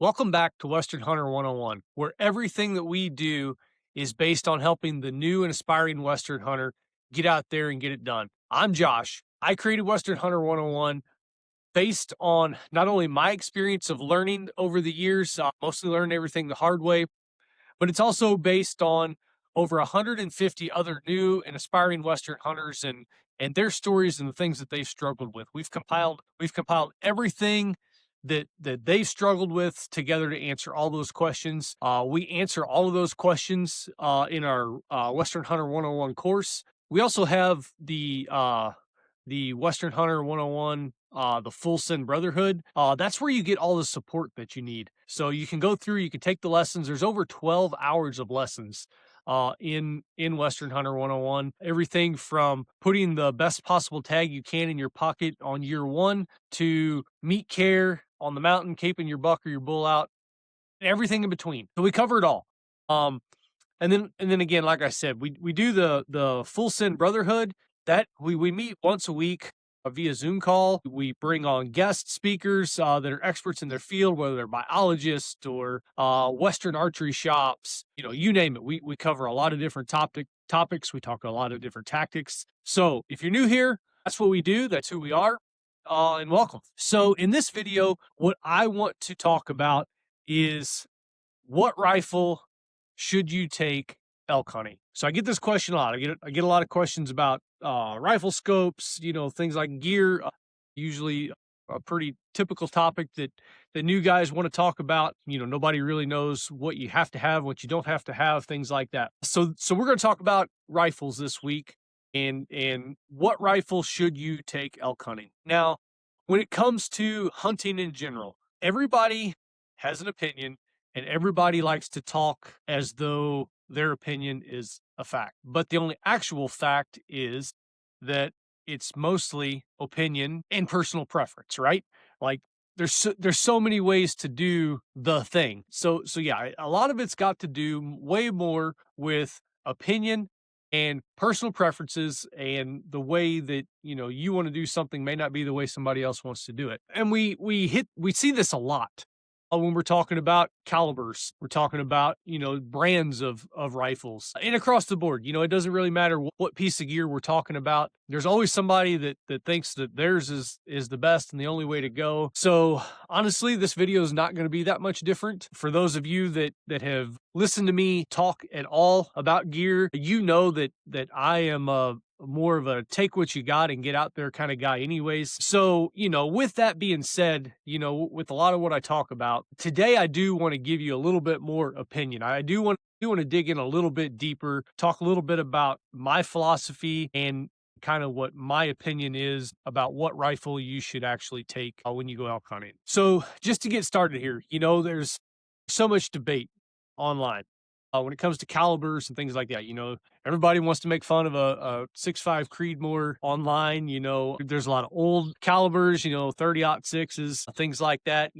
Welcome back to Western Hunter 101, where everything that we do is based on helping the new and aspiring Western Hunter get out there and get it done. I'm Josh. I created Western Hunter 101 based on not only my experience of learning over the years, mostly learned everything the hard way, but it's also based on over 150 other new and aspiring Western hunters and their stories and the things that they've struggled with. We've compiled everything that they've struggled with together to answer all those questions. We answer all of those questions in our Western Hunter 101 course. We also have the Western Hunter 101, the full Send Brotherhood. That's where you get all the support that you need. So you can go through, you can take the lessons. There's over 12 hours of lessons in Western Hunter 101. Everything from putting the best possible tag you can in your pocket on year one to meat care on the mountain, caping your buck or your bull out, everything in between. So we cover it all. Um, and then again, like I said, we do the full Send Brotherhood. That we meet once a week via Zoom call. We bring on guest speakers that are experts in their field, whether they're biologists or Western archery shops. You name it. We cover a lot of different topics. We talk a lot of different tactics. So if you're new here, that's what we do. That's who we are. And welcome. So in this video, what I want to talk about is what rifle should you take elk hunting? So I get this question a lot. I get a lot of questions about rifle scopes, things like gear. Usually a pretty typical topic that the new guys want to talk about. Nobody really knows what you have to have, what you don't have to have, things like that. So we're going to talk about rifles this week and what rifle should you take elk hunting. Now, when it comes to hunting in general, everybody has an opinion and everybody likes to talk as though their opinion is a fact. But the only actual fact is that it's mostly opinion and personal preference, right? Like there's so many ways to do the thing. So yeah, a lot of it's got to do way more with opinion and personal preferences, and the way that you want to do something may not be the way somebody else wants to do it. And we see this a lot when we're talking about calibers. We're talking about brands of rifles and across the board. It doesn't really matter what piece of gear we're talking about. There's always somebody that thinks that theirs is the best and the only way to go. So honestly, this video is not going to be that much different. For those of you that have listened to me talk at all about gear, that I am more of a take what you got and get out there kind of guy anyways. So, with that being said, with a lot of what I talk about today, I do want to give you a little bit more opinion. I do want to dig in a little bit deeper, talk a little bit about my philosophy and kind of what my opinion is about what rifle you should actually take when you go elk hunting. So just to get started here, there's so much debate online when it comes to calibers and things like that. Everybody wants to make fun of a 6.5 Creedmoor online. There's a lot of old calibers, 30-06s, things like that.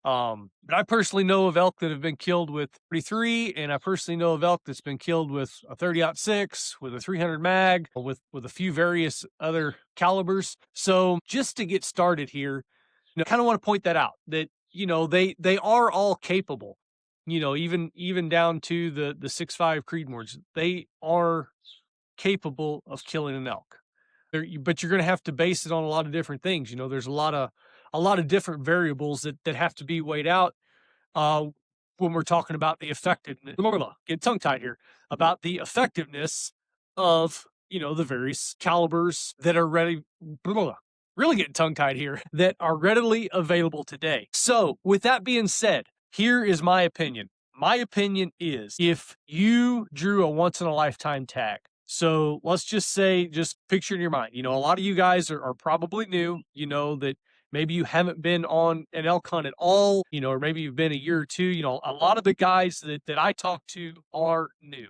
But I personally know of elk that have been killed with 33, and I personally know of elk that's been killed with a 30-06, with a 300 mag, with a few various other calibers. So just to get started here, kind of want to point that out, that they are all capable. Even down to the 6.5 Creedmoors, they are capable of killing an elk. But you're going to have to base it on a lot of different things. There's a lot of different variables that have to be weighed out uh, when we're talking about the effectiveness. Get tongue tied here about the effectiveness of the various calibers that are ready. Really getting tongue tied here, that are readily available today. So with that being said, here is my opinion. My opinion is, if you drew a once in a lifetime tag, so let's just say, just picture in your mind, a lot of you guys are probably new, that maybe you haven't been on an elk hunt at all, or maybe you've been a year or two. A lot of the guys that I talk to are new.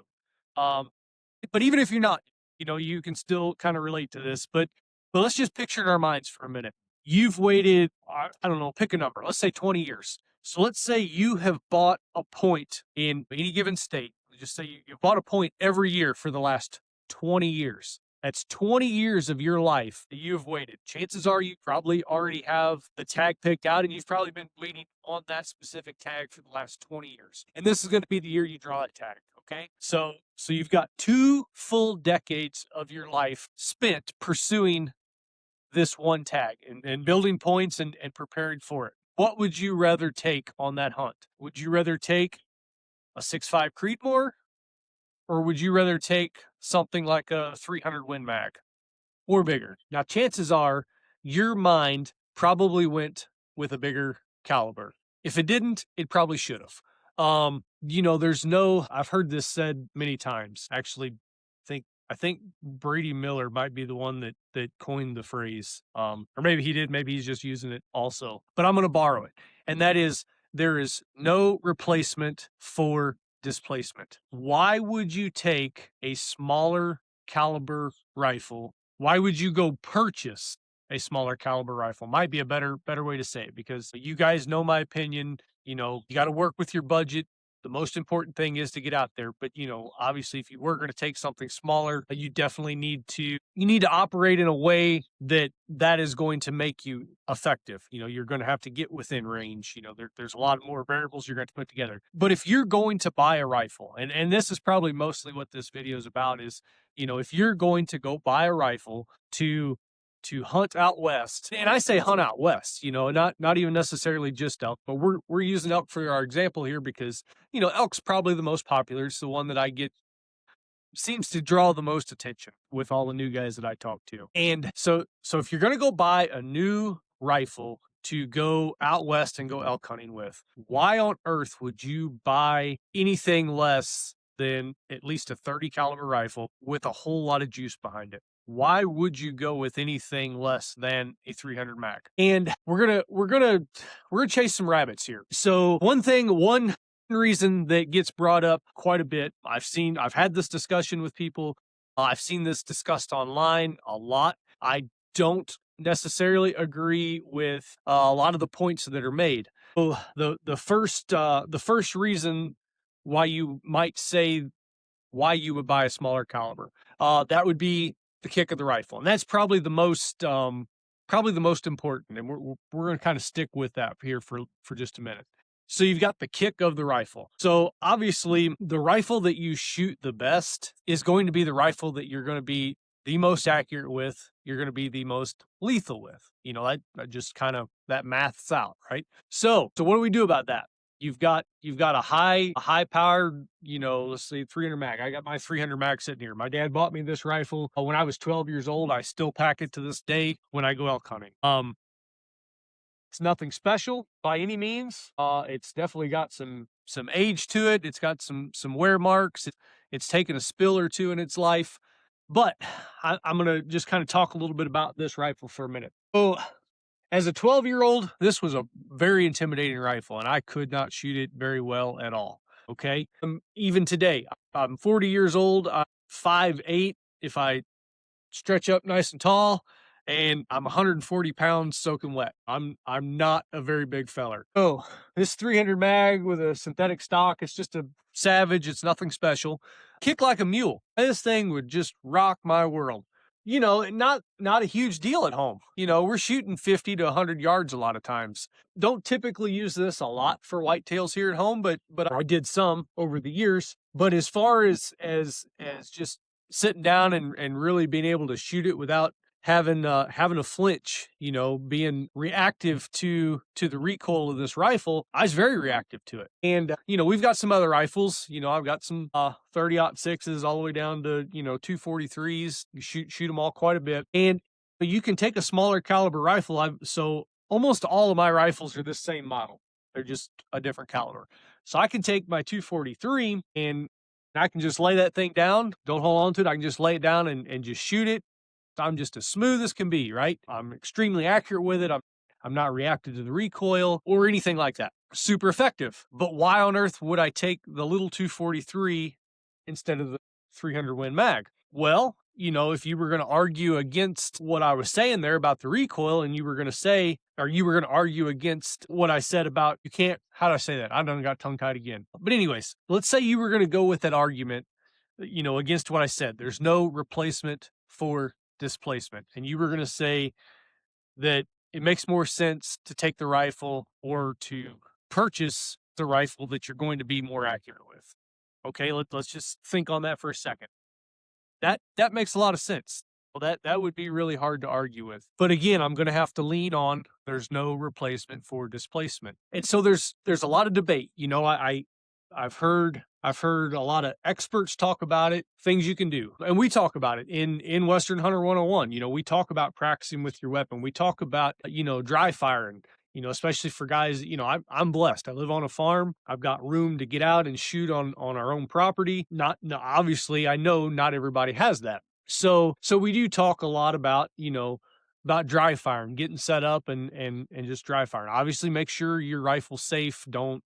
But even if you're not, you can still kind of relate to this. But let's just picture in our minds for a minute. You've waited, I don't know, pick a number. Let's say 20 years. So let's say you have bought a point in any given state. Just say you bought a point every year for the last 20 years. That's 20 years of your life that you've waited. Chances are you probably already have the tag picked out, and you've probably been waiting on that specific tag for the last 20 years. And this is going to be the year you draw that tag. Okay. So you've got 2 full decades of your life spent pursuing this one tag and building points and preparing for it. What would you rather take on that hunt? Would you rather take a 6.5 Creedmoor, or would you rather take something like a 300 Win Mag or bigger? Now, chances are your mind probably went with a bigger caliber. If it didn't, it probably should have. There's no, I've heard this said many times. Actually, I think Brady Miller might be the one that coined the phrase. Or maybe he did, maybe he's just using it also. But I'm going to borrow it. And that is, there is no replacement for displacement. Why would you take a smaller caliber rifle? Why would you go purchase a smaller caliber rifle? Might be a better way to say it, because you guys know my opinion. You got to work with your budget. The most important thing is to get out there. But, obviously, if you were going to take something smaller, you definitely need to operate in a way that is going to make you effective. You're going to have to get within range. There's a lot more variables you're going to put together. But if you're going to buy a rifle, and this is probably mostly what this video is about, is, if you're going to go buy a rifle to hunt out west, and I say hunt out west, not even necessarily just elk, but we're using elk for our example here because, elk's probably the most popular. It's the one that I get seems to draw the most attention with all the new guys that I talk to. And so if you're going to go buy a new rifle to go out west and go elk hunting with, why on earth would you buy anything less than at least a 30 caliber rifle with a whole lot of juice behind it? Why would you go with anything less than a 300 Mag? And we're gonna chase some rabbits here. So one reason that gets brought up quite a bit, I've had this discussion with people. I've seen this discussed online a lot. I don't necessarily agree with a lot of the points that are made. So the first reason why you might say why you would buy a smaller caliber, that would be the kick of the rifle, and that's probably the most important. And we're going to kind of stick with that here for just a minute. So you've got the kick of the rifle. So obviously, the rifle that you shoot the best is going to be the rifle that you're going to be the most accurate with. You're going to be the most lethal with. I just kind of, that math's out, right? So what do we do about that? You've got a high powered, let's say 300 Mag. I got my 300 Mag sitting here. My dad bought me this rifle when I was 12 years old. I still pack it to this day when I go elk hunting. It's nothing special by any means. It's definitely got some age to it. It's got some wear marks. It's taken a spill or two in its life. But I'm going to just kind of talk a little bit about this rifle for a minute. So as a 12-year-old, this was a very intimidating rifle, and I could not shoot it very well at all. Okay. Even today, I'm 40 years old. I'm 5'8" if I stretch up nice and tall, and I'm 140 pounds soaking wet. I'm not a very big feller. Oh, this 300 Mag with a synthetic stock, it's just a Savage. It's nothing special. Kick like a mule. This thing would just rock my world. Not a huge deal at home. We're shooting 50 to 100 yards a lot of times. Don't typically use this a lot for whitetails here at home, but I did some over the years. But as far as just sitting down and really being able to shoot it without having a flinch, being reactive to the recoil of this rifle, I was very reactive to it. And we've got some other rifles. I've got some 30-06s all the way down to 243s. You shoot them all quite a bit, and you can take a smaller caliber rifle. So almost all of my rifles are the same model. They're just a different caliber. So I can take my 243 and I can just lay that thing down. Don't hold on to it. I can just lay it down and just shoot it. I'm just as smooth as can be, right? I'm extremely accurate with it. I'm not reactive to the recoil or anything like that. Super effective. But why on earth would I take the little 243 instead of the 300 Win Mag? Well, if you were going to argue against what I was saying there about the recoil, and you were going to argue against what I said about you can't, how do I say that? I done got tongue tied again. But anyways, let's say you were going to go with that argument, against what I said. There's no replacement for displacement. And you were going to say that it makes more sense to take the rifle or to purchase the rifle that you're going to be more accurate with. Okay, let's just think on that for a second. That makes a lot of sense. Well, that would be really hard to argue with. But again, I'm going to have to lean on there's no replacement for displacement. And so there's a lot of debate. You know, I've heard a lot of experts talk about it, things you can do. And we talk about it in Western Hunter 101. You know, we talk about practicing with your weapon. We talk about, dry firing. You know, especially for guys, I'm blessed. I live on a farm. I've got room to get out and shoot on our own property. Not no, obviously, I know not everybody has that. So we do talk a lot about, about dry firing, getting set up and just dry firing. Obviously, make sure your rifle's safe. Don't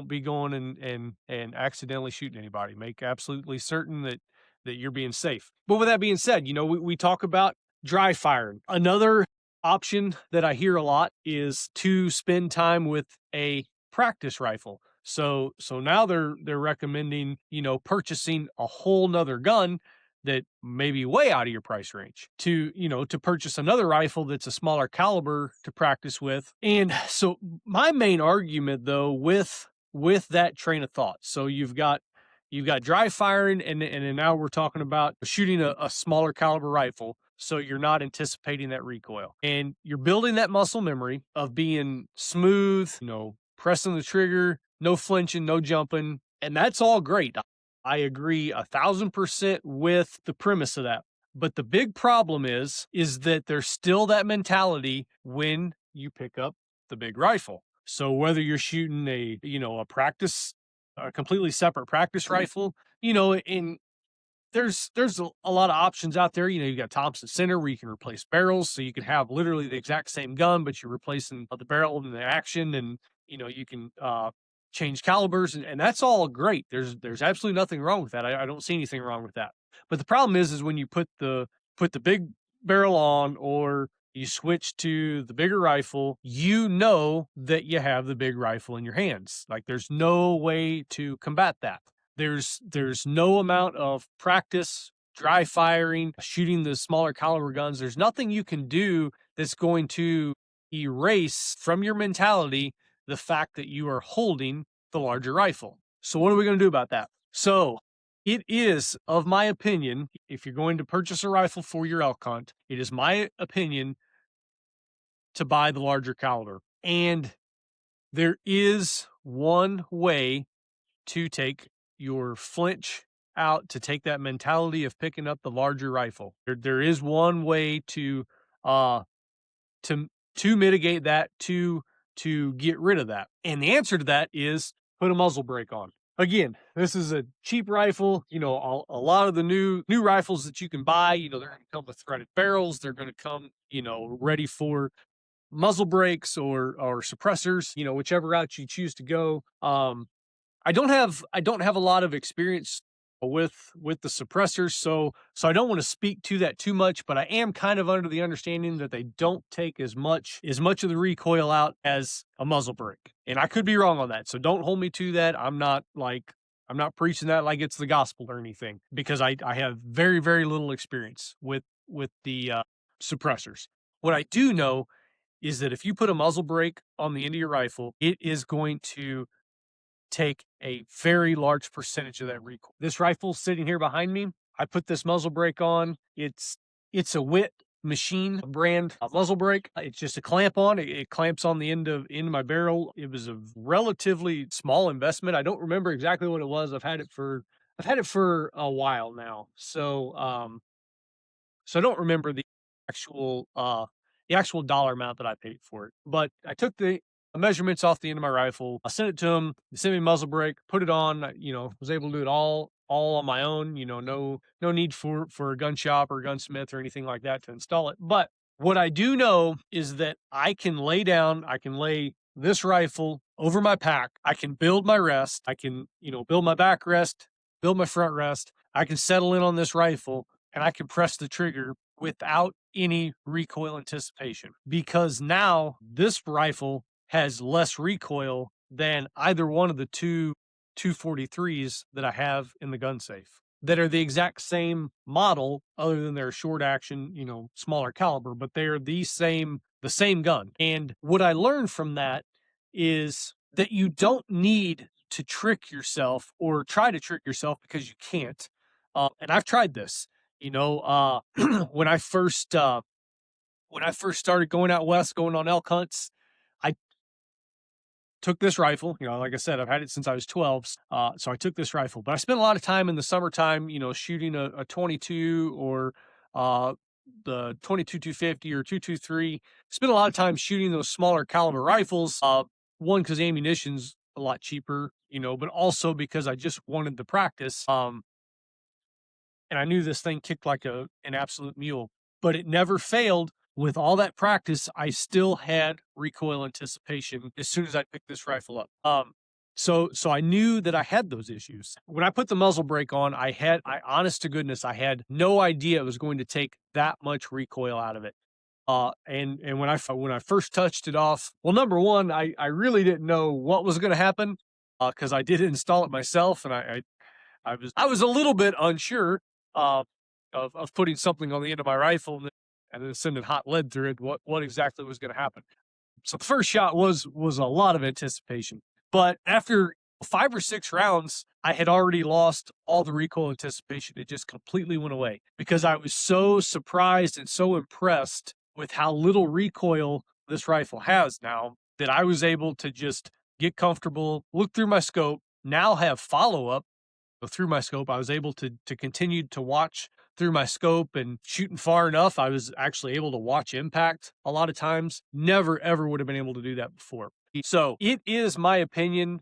be going and accidentally shooting anybody. Make absolutely certain that you're being safe. But with that being said, we talk about dry firing. Another option that I hear a lot is to spend time with a practice rifle. So now they're recommending, purchasing a whole nother gun that may be way out of your price range to purchase another rifle that's a smaller caliber to practice with. And so my main argument though with that train of thought. So you've got dry firing and then now we're talking about shooting a smaller caliber rifle. So you're not anticipating that recoil and you're building that muscle memory of being smooth, pressing the trigger, no flinching, no jumping. And that's all great. I agree 1,000% with the premise of that. But the big problem is that there's still that mentality when you pick up the big rifle. So whether you're shooting a completely separate practice rifle, in there's a lot of options out there. You got Thompson Center where you can replace barrels, so you can have literally the exact same gun, but you're replacing the barrel and the action, and you can change calibers, and that's all great. There's absolutely nothing wrong with that. I don't see anything wrong with that. But the problem is when you put the big barrel on or you switch to the bigger rifle, you know that you have the big rifle in your hands. Like there's no way to combat that. There's no amount of practice, dry firing, shooting the smaller caliber guns. There's nothing you can do that's going to erase from your mentality the fact that you are holding the larger rifle. So what are we going to do about that? So it is, of my opinion, if you're going to purchase a rifle for your elk hunt, it is my opinion to buy the larger caliber. And there is one way to take your flinch out, to take that mentality of picking up the larger rifle. There is one way to mitigate that, to get rid of that. And the answer to that is put a muzzle brake on. Again, this is a cheap rifle. A lot of the new rifles that you can buy, they're going to come with threaded barrels. They're going to come, ready for muzzle brakes or suppressors, whichever route you choose to go. I don't have a lot of experience with the suppressors, so I don't want to speak to that too much, but I am kind of under the understanding that they don't take as much of the recoil out as a muzzle brake. And I could be wrong on that. So don't hold me to that. I'm not preaching that like it's the gospel or anything, because I have very, very little experience with the suppressors. What I do know is that if you put a muzzle brake on the end of your rifle, it is going to take a very large percentage of that recoil. This rifle sitting here behind me, I put this muzzle brake on. It's a Wit Machine brand muzzle brake. It's just a clamp on. It clamps on the end of my barrel. It was a relatively small investment. I don't remember exactly what it was. I've had it for a while now. So I don't remember the actual dollar amount that I paid for it. But I took the measurements off the end of my rifle. I sent it to him. They sent me a muzzle brake, put it on. Was able to do it all on my own. No need for a gun shop or a gunsmith or anything like that to install it. But what I do know is that I can lay this rifle over my pack. I can build my rest. I can, build my back rest, build my front rest. I can settle in on this rifle and I can press the trigger without any recoil anticipation, because now this rifle has less recoil than either one of the two 243s that I have in the gun safe. that are the exact same model, other than they're short action, smaller caliber, but they're the same gun. And what I learned from that is that you don't need to trick yourself or try to trick yourself, because you can't. And I've tried this, when I first started going out west, going on elk hunts, I took this rifle. Like I said, I've had it since I was 12. So I took this rifle, but I spent a lot of time in the summertime, shooting a 22, or the 22 250 or 223. Spent a lot of time shooting those smaller caliber rifles. One, because ammunition's a lot cheaper, but also because I just wanted to practice. And I knew this thing kicked like an absolute mule, but it never failed. With all that practice, I still had recoil anticipation as soon as I picked this rifle up. So I knew that I had those issues. When I put the muzzle brake on, honest to goodness, I had no idea it was going to take that much recoil out of it. And when I first touched it off, well, number one, I really didn't know what was going to happen, because I did install it myself, and I was a little bit unsure uh, of putting something on the end of my rifle and then sending hot lead through it. What exactly was going to happen? So the first shot was a lot of anticipation, but after 5 or 6 rounds, I had already lost all the recoil anticipation. It just completely went away, because I was so surprised and so impressed with how little recoil this rifle has now, that I was able to just get comfortable, look through my scope, now have follow up through my scope. I was able to continue to watch through my scope, and shooting far enough, I was actually able to watch impact a lot of times. Never, ever would have been able to do that before. So it is my opinion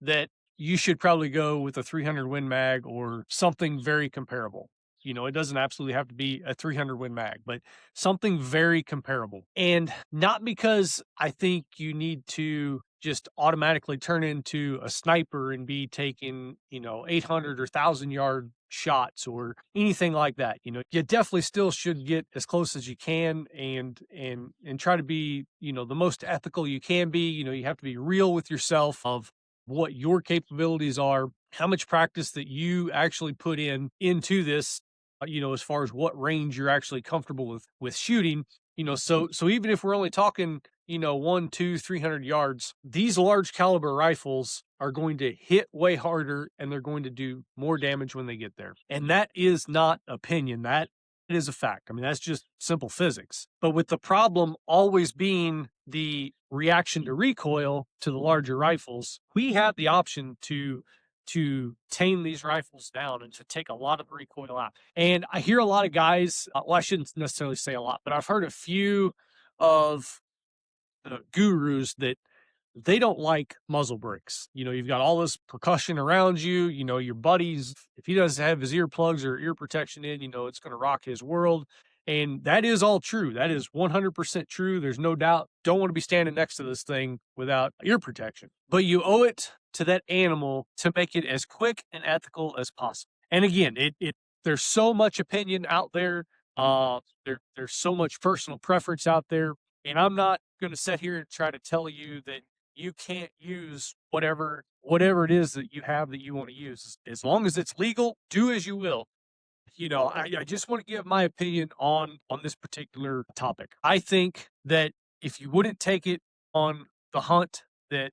that you should probably go with a 300 Win Mag or something very comparable. It doesn't absolutely have to be a 300 Win Mag, but something very comparable. And not because I think you need to just automatically turn into a sniper and be taking, 800 or 1,000-yard shots or anything like that. You definitely still should get as close as you can, and try to be, the most ethical you can be. You have to be real with yourself of what your capabilities are, how much practice that you actually put into this, as far as what range you're actually comfortable with shooting. So even if we're only talking, 1, 2, 300 yards, these large caliber rifles are going to hit way harder, and they're going to do more damage when they get there. And that is not opinion. That is a fact. I mean, that's just simple physics. But with the problem always being the reaction to recoil to the larger rifles, we have the option to tame these rifles down and to take a lot of recoil out. And I hear a lot of guys, well, I shouldn't necessarily say a lot, but I've heard a few of the gurus that they don't like muzzle brakes. You've got all this percussion around you, your buddies, if he doesn't have his earplugs or ear protection in, it's going to rock his world. And that is all true. That is 100% true. There's no doubt. Don't want to be standing next to this thing without ear protection. But you owe it to that animal to make it as quick and ethical as possible. And again, there's so much opinion out there. There's so much personal preference out there. And I'm not going to sit here and try to tell you that you can't use whatever it is that you have that you want to use. As long as it's legal, do as you will. I just want to give my opinion on this particular topic. I think that if you wouldn't take it on the hunt that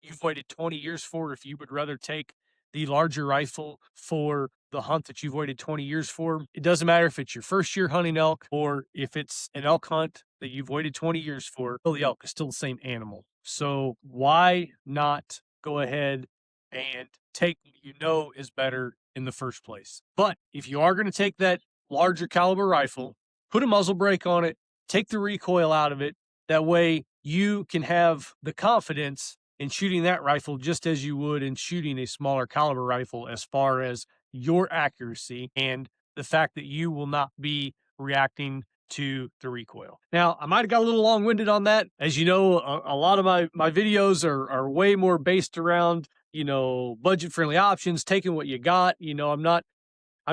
you've waited 20 years for, if you would rather take the larger rifle for the hunt that you've waited 20 years for, it doesn't matter if it's your first year hunting elk or if it's an elk hunt that you've waited 20 years for, the elk is still the same animal. So why not go ahead and take what is better in the first place? But if you are going to take that larger caliber rifle, put a muzzle brake on it, take the recoil out of it. That way you can have the confidence in shooting that rifle just as you would in shooting a smaller caliber rifle, as far as your accuracy and the fact that you will not be reacting to the recoil. Now, I might have got a little long-winded on that. As you know, a lot of my videos are way more based around, budget-friendly options, taking what you got. I'm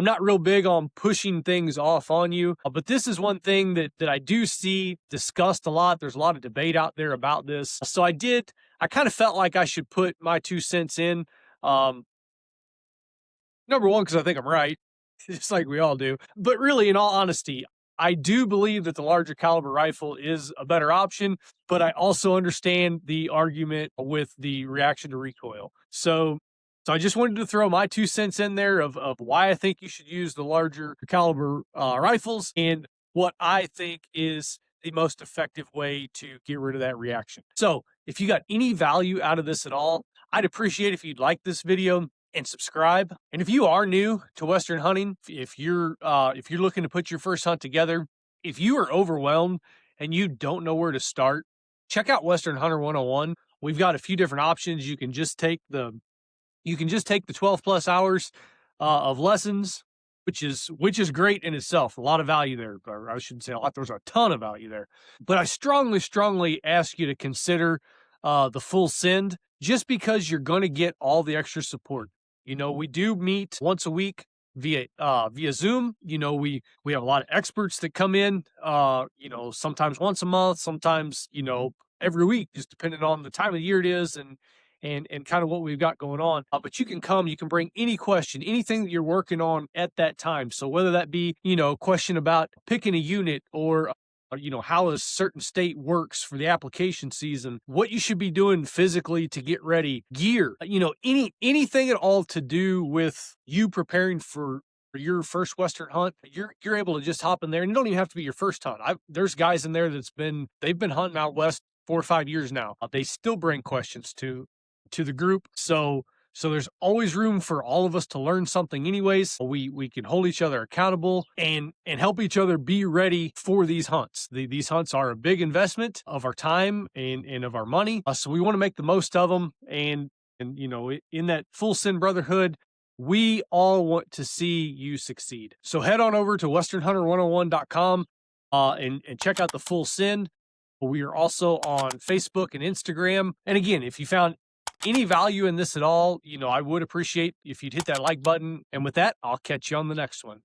not real big on pushing things off on you, but this is one thing that I do see discussed a lot. There's a lot of debate out there about this. So I kind of felt like I should put my 2 cents in. Number one, because I think I'm right, just like we all do. But really, in all honesty, I do believe that the larger caliber rifle is a better option, but I also understand the argument with the reaction to recoil. So I just wanted to throw my 2 cents in there of why I think you should use the larger caliber rifles and what I think is the most effective way to get rid of that reaction. So if you got any value out of this at all, I'd appreciate if you'd like this video and subscribe. And if you are new to Western hunting, if you're looking to put your first hunt together, if you are overwhelmed and you don't know where to start, check out Western Hunter 101. We've got a few different options. You can just take the 12 plus hours of lessons, which is great in itself. A lot of value there, or I shouldn't say a lot. There's a ton of value there. But I strongly, strongly ask you to consider the full send, just because you're going to get all the extra support. You know, we do meet once a week via Zoom. You know, we have a lot of experts that come in. You know, sometimes once a month, sometimes every week, just depending on the time of the year it is and kind of what we've got going on. But you can come, you can bring any question, anything that you're working on at that time. So whether that be, a question about picking a unit or how a certain state works for the application season, what you should be doing physically to get ready, gear, anything at all to do with you preparing for your first Western hunt, you're able to just hop in there, and you don't even have to be your first hunt. There's guys in there they've been hunting out west 4 or 5 years now. They still bring questions to the group. So there's always room for all of us to learn something anyways. We can hold each other accountable and help each other be ready for these hunts. These hunts are a big investment of our time and of our money. So we want to make the most of them. And in that full Send Brotherhood, we all want to see you succeed. So head on over to westernhunter101.com and check out the full send. We are also on Facebook and Instagram. And again, if you found any value in this at all, I would appreciate if you'd hit that like button. And with that, I'll catch you on the next one.